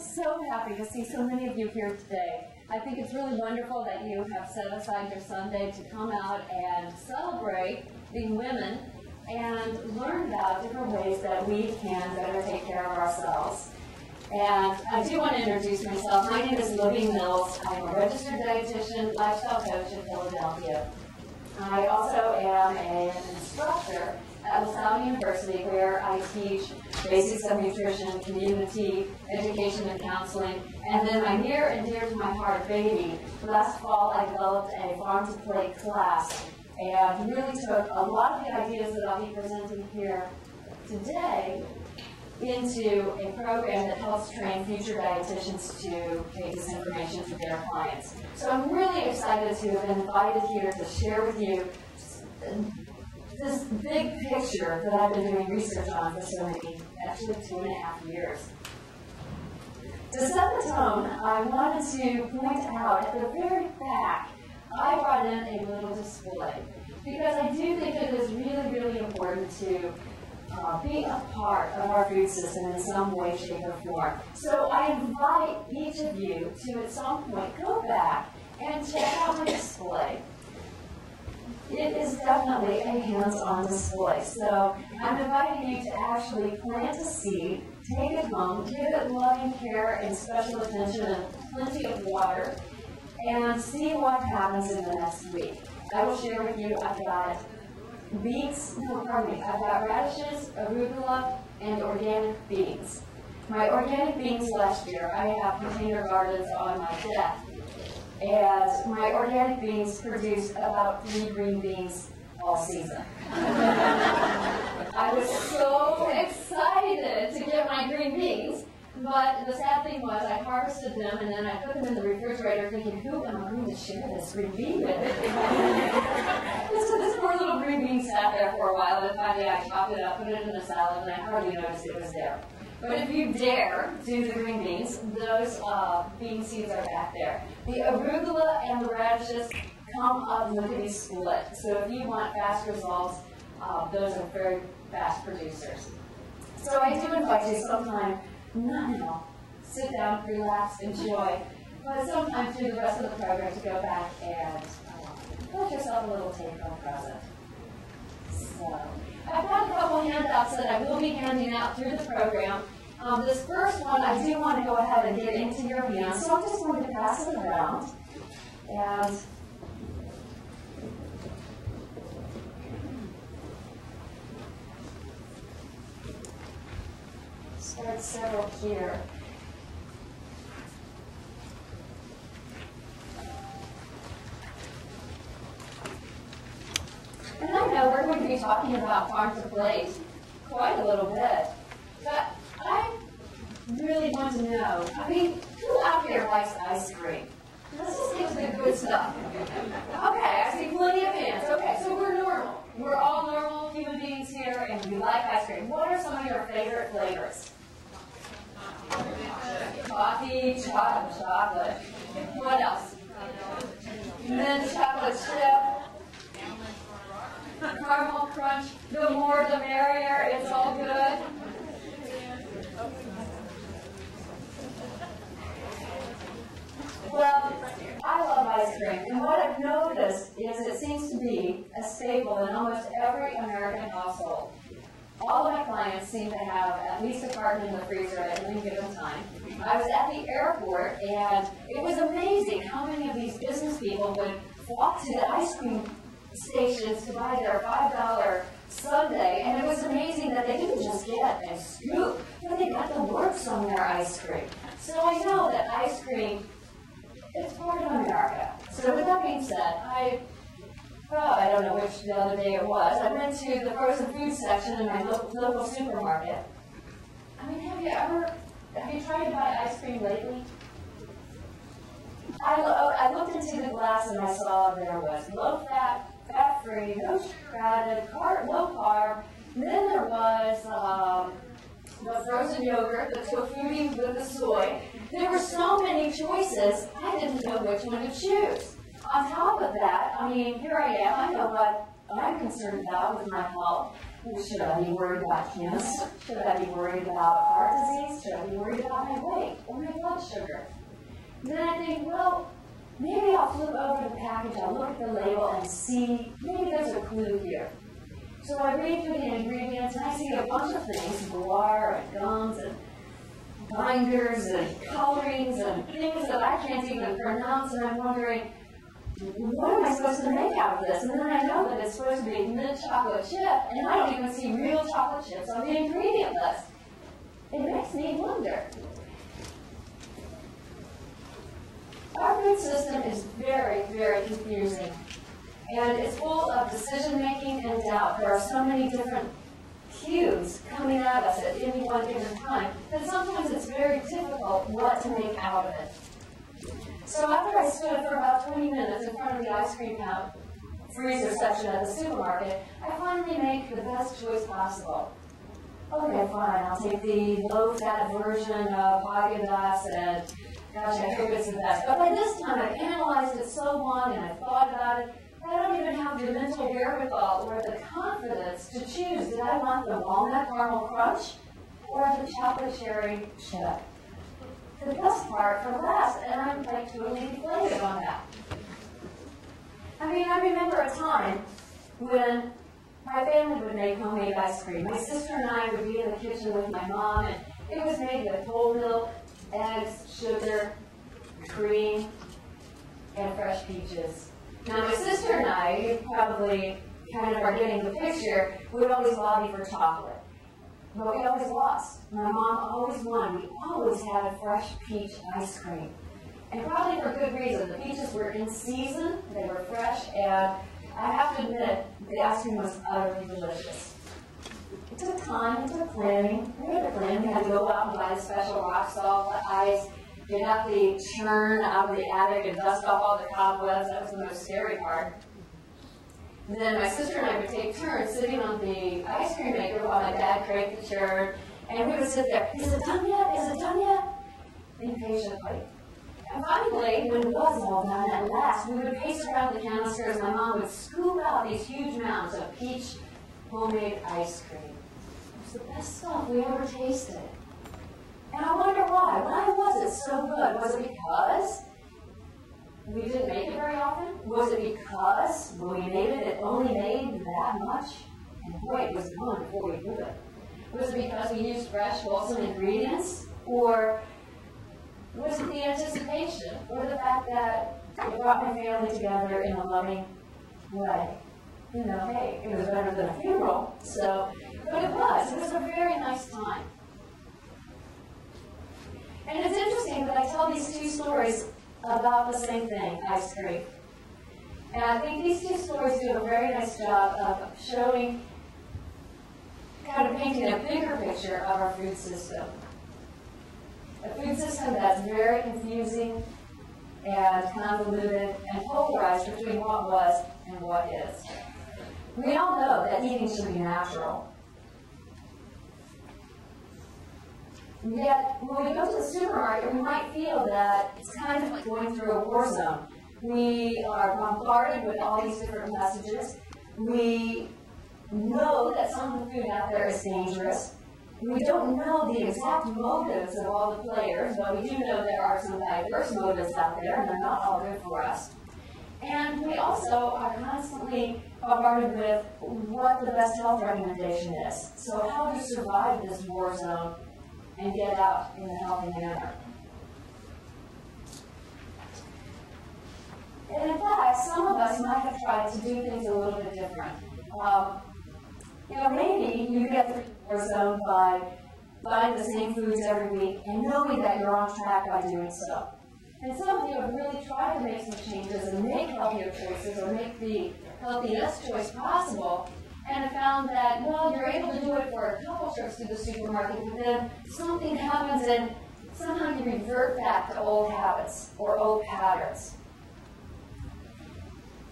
so happy to see so many of you here today. I think it's really wonderful that you have set aside your Sunday to come out and celebrate being women and learn about different ways that we can better take care of ourselves. And I do want to introduce myself. My name is Libby Mills. I'm a registered dietitian, lifestyle coach in Philadelphia. I also am an instructor at LaSalle University, where I teach basics of nutrition, community, education, and counseling. And then my near and dear to my heart baby, last fall I developed a farm-to-plate class and really took a lot of the ideas that I'll be presenting here today into a program that helps train future dietitians to take this information to their clients. So I'm really excited to have been invited here to share with you this big picture that I've been doing research on for so many, actually 2.5 years. To set the tone, I wanted to point out at the very back, I brought in a little display because I do think it is really, really important to be a part of our food system in some way, shape, or form. So I invite each of you to at some point go back and check out my display. It is definitely a hands-on display. So I'm inviting you to actually plant a seed, take it home, give it loving care and special attention and plenty of water, and see what happens in the next week. I will share with you, I've got I've got radishes, arugula, and organic beans. My organic beans last year, I have container gardens on my deck. And my organic beans produce about 3 green beans all season. I was so excited to get my green beans, but the sad thing was I harvested them and then I put them in the refrigerator thinking, who am I going to share this green bean with? So this poor little green bean sat there for a while, and finally I chopped it up, put it in a salad, and I hardly noticed it was there. But if you dare do the green beans, those bean seeds are back there. The arugula and the radishes come up lickety split. So if you want fast results, those are very fast producers. So I do invite you sometime, sit down, relax, enjoy, but sometime through the rest of the program to go back and build yourself a little take-home present. So I've got a couple handouts that I will be handing out through the program. This first one, I do want to go ahead and get into your hands, so I'm just going to pass it around. And start several here. And I know we're going to be talking about farm-to-plate quite a little bit, but I really want to know, who out here likes ice cream? Let's just get to the good stuff. Okay, I see plenty of hands. Okay, so we're normal. We're all normal human beings here, and we like ice cream. What are some of your favorite flavors? Coffee, chocolate. What else? Mint chocolate chip. Caramel crunch, the more the merrier, it's all good. Well, I love ice cream, and what I've noticed is it seems to be a staple in almost every American household. All of my clients seem to have at least a carton in the freezer at any given time. I was at the airport, and it was amazing how many of these business people would walk to the ice cream stations to buy their $5 sundae, and it was amazing that they didn't just get a scoop, but they got the works on their ice cream. So I know that ice cream is part of America. So with that being said, I don't know which the other day it was, I went to the frozen food section in my local supermarket. Have you tried to buy ice cream lately? I looked into the glass and I saw there was low fat, fat-free, no shredded, low carb. And then there was the frozen yogurt, the tofu with the soy. There were so many choices, I didn't know which one to choose. On top of that, here I am, I know what I'm concerned about with my health. Should I be worried about cancer? Should I be worried about heart disease? Should I be worried about my weight or my blood sugar? Then I think, well, maybe I'll flip over the package, I'll look at the label and see, maybe there's a clue here. So I read through the ingredients and I see a bunch of things, guar and gums and binders and colorings and things that I can't even pronounce, and I'm wondering, what am I supposed to make out of this? And then I know that it's supposed to be mint chocolate chip, and I don't even see real chocolate chips on the ingredient list. It makes me wonder. Our food system is very, very confusing, and it's full of decision-making and doubt. There are so many different cues coming at us at any one given time that sometimes it's very difficult what to make out of it. So after I stood for about 20 minutes in front of the ice cream freezer section at the supermarket, I finally made the best choice possible. Okay, fine, I'll take the low-fat version of Haagen-Dazs, and gosh, I hope it's the best. But by this time, I've analyzed it so long and I've thought about it, I don't even have the mental wherewithal or the confidence to choose. Did I want the walnut caramel crunch or the chocolate cherry chip? The best part for last, and I'm like totally deflated on that. I mean, I remember a time when my family would make homemade ice cream. My sister and I would be in the kitchen with my mom, and it was made with whole milk, eggs, sugar, cream, and fresh peaches. Now, my sister and I, you probably kind of are getting the picture, would always lobby for chocolate. But we always lost. My mom always won. We always had a fresh peach ice cream. And probably for good reason. The peaches were in season, they were fresh, and I have to admit, the ice cream was utterly delicious. It took time, it took planning. We had to plan. We had to go out and buy the special rock salt ice, get out the churn out of the attic and dust off all the cobwebs. That was the most scary part. And then my sister and I would take turns sitting on the ice cream maker while my dad cranked the churn, and we would sit there, is it done yet? Is it done yet? Impatiently. And finally, when it was all done at last, we would pace around the canisters, and my mom would scoop out these huge mounds of peach homemade ice cream. It was the best stuff we ever tasted. And I wonder why. Why was it so good? Was it because we didn't make it very often? Was it because when we made it, it only made that much? And boy, it was gone before we knew it. Was it because we used fresh, wholesome ingredients? Or was it the anticipation? Or the fact that it brought my family together in a loving way? You know, hey, it was better than a funeral. So, but it was. It was a very nice time. And it's interesting that I tell these two stories about the same thing, ice cream. And I think these two stories do a very nice job of showing, kind of painting a bigger picture of our food system. A food system that's very confusing and convoluted and polarized between what was and what is. We all know that eating should be natural. Yet, when we go to the supermarket, we might feel that it's kind of like going through a war zone. We are bombarded with all these different messages. We know that some of the food out there is dangerous. We don't know the exact motives of all the players, but we do know there are some diverse motives out there, and they're not all good for us. And we also are constantly bombarded with what the best health recommendation is. So how to survive this war zone and get out in a healthy manner. And in fact, some of us might have tried to do things a little bit different. Maybe you get through the war zone by buying the same foods every week and knowing that you're on track by doing so. And some of you have really tried to make some changes and make healthier choices or make the healthiest choice possible, and have found that, well, you're able to do it for a couple trips to the supermarket, but then something happens and somehow you revert back to old habits or old patterns.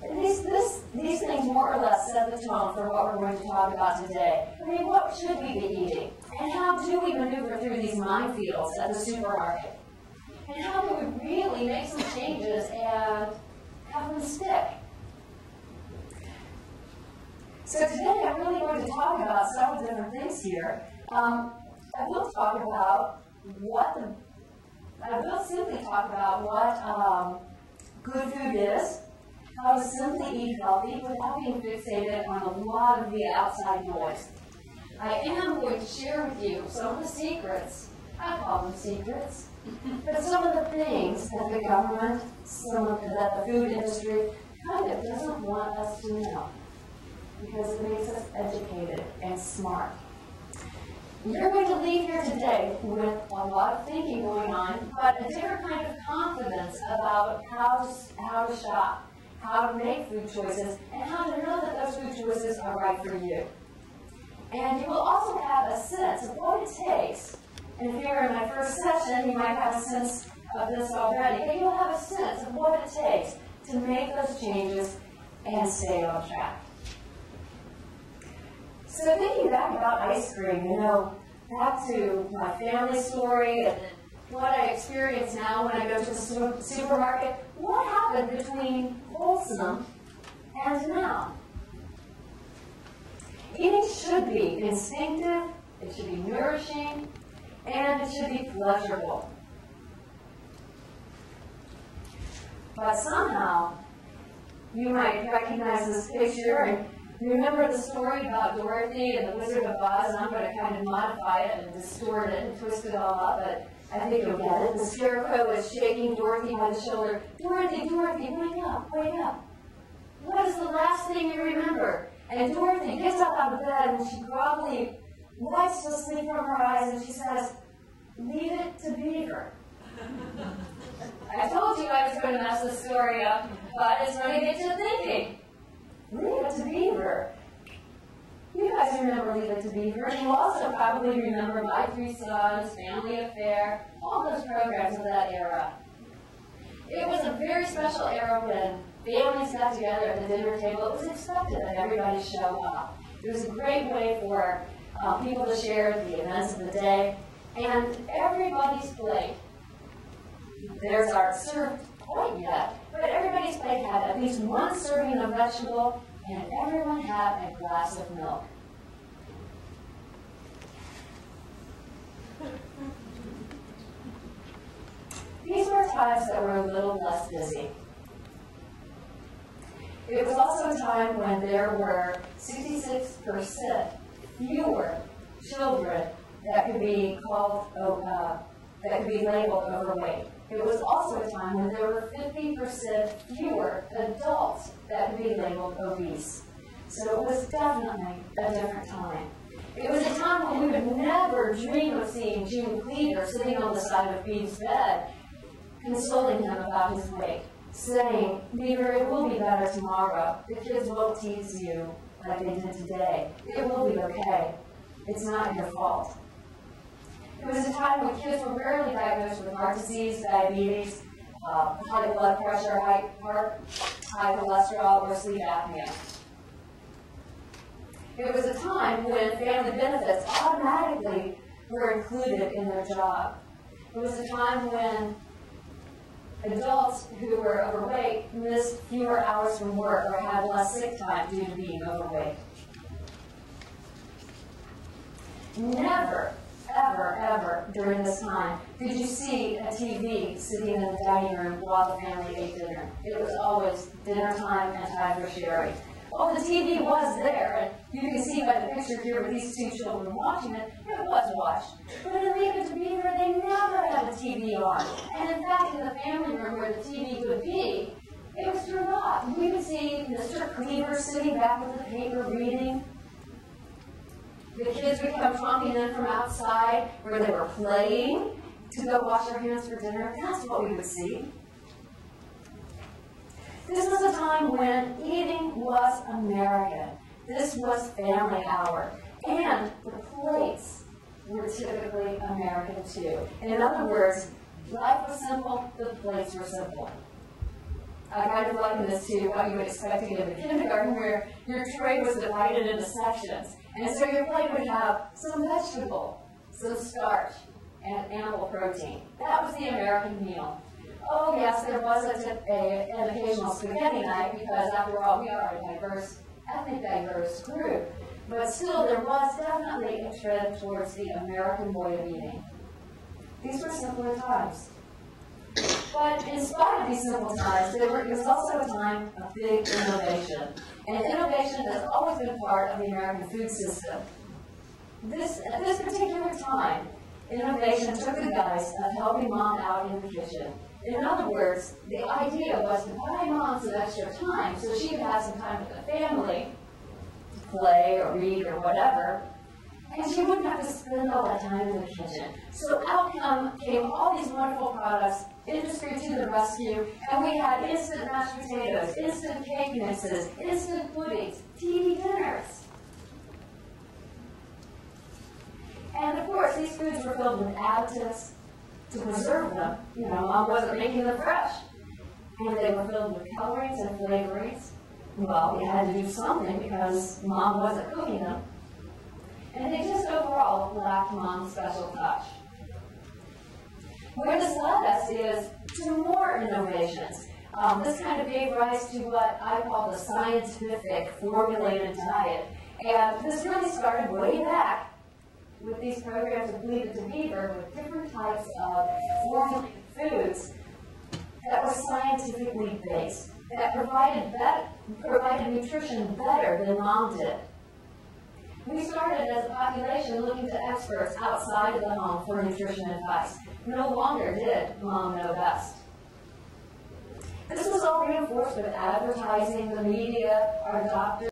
And these things more or less set the tone for what we're going to talk about today. I mean, what should we be eating? And how do we maneuver through these minefields at the supermarket? And how do we really make some changes and have them stick? So today I'm really going to talk about several different things here. I will simply talk about what good food is, how to simply eat healthy without being fixated on a lot of the outside noise. I am going to share with you some of the secrets, I call them secrets, but some of the things that the government, that the food industry kind of doesn't want us to know, because it makes us educated and smart. You're going to leave here today with a lot of thinking going on, but a different kind of confidence about how to shop, how to make food choices, and how to know that those food choices are right for you. And you will also have a sense of what it takes. And if you're in my first session, you might have a sense of this already, but you'll have a sense of what it takes to make those changes and stay on track. So thinking back about ice cream, back to my family story and what I experience now when I go to the supermarket, what happened between wholesome and now? Eating should be instinctive, it should be nourishing, and it should be pleasurable. But somehow, you might recognize this picture and remember the story about Dorothy and the Wizard of Oz, and I'm going to kind of modify it and distort it and twist it all up, but I think you'll get it. The Scarecrow is shaking Dorothy by the shoulder. Dorothy, Dorothy, wake up, wake up. What is the last thing you remember? And Dorothy gets up out of bed and she groggily wipes the sleep from her eyes and she says, "Leave it to Beaver." I told you I was going to mess the story up, but it's going to get you thinking. Leave It to Beaver. You guys remember Leave It to Beaver, and you also probably remember My Three Sons, Family Affair, all those programs of that era. It was a very special era when families got together at the dinner table. It was expected that everybody show up. It was a great way for people to share the events of the day, and everybody's plate. Theirs aren't served quite yet, but everybody's plate had at least one serving of vegetable, and everyone had a glass of milk. These were times that were a little less busy. It was also a time when there were 66% fewer children that could be labeled overweight. It was also a time when there were 50% fewer adults that could be labeled obese. So it was definitely a different time. It was a time when we would never dream of seeing June Cleaver sitting on the side of Beaver's bed, consoling him about his weight, saying, "Beaver, it will be better tomorrow. The kids won't tease you like they did today. It will be okay. It's not your fault." It was a time when kids were rarely diagnosed with heart disease, diabetes, high blood pressure, high cholesterol, or sleep apnea. It was a time when family benefits automatically were included in their job. It was a time when adults who were overweight missed fewer hours from work or had less sick time due to being overweight. Never, ever, ever during this time did you see a TV sitting in the dining room while the family ate dinner. It was always dinner time and time for sharing. Well, the TV was there, and you can see by the picture here with these two children watching it, it was watched. But in Leave It to Beaver, they never had the TV on. And in fact, in the family room where the TV would be, it was turned off. You could see Mr. Cleaver sitting back with the paper reading. The kids would come tromping in from outside where they were playing to go wash their hands for dinner. That's what we would see. This was a time when eating was American. This was family hour. And the plates were typically American too. In other words, life was simple, the plates were simple. I kind of liken this to what you would expect to get in the kindergarten, where your tray was divided into sections. And so your plate would have some vegetable, some starch, and animal protein. That was the American meal. Oh yes, there was an occasional spaghetti night, because after all, we are a diverse ethnic diverse group, but still there was definitely a trend towards the American way of eating. These were simpler times. But in spite of these simple times, there was also a time of big innovation. And innovation has always been part of the American food system. At this particular time, innovation took the guise of helping mom out in the kitchen. In other words, the idea was to buy mom some extra time so she could have some time with the family, to play or read or whatever, and she wouldn't have to spend all that time in the kitchen. So out came all these wonderful products, industry to the rescue, and we had instant mashed potatoes, instant cake mixes, instant puddings, TV dinners. And of course, these foods were filled with additives to preserve them. You know, mom wasn't making them fresh. And they were filled with colorings and flavorings. Well, you had to do something because mom wasn't cooking them. And they just overall lacked mom's special touch. Where this led us is to more innovations. This kind of gave rise to what I call the scientific formulated diet. And this really started way back with these programs of Leave It to Beaver with different types of formulated foods that were scientifically based, that provided nutrition better than mom did. We started as a population looking to experts outside of the home for nutrition advice. No longer did mom know best. This was all reinforced with advertising, the media, our doctors.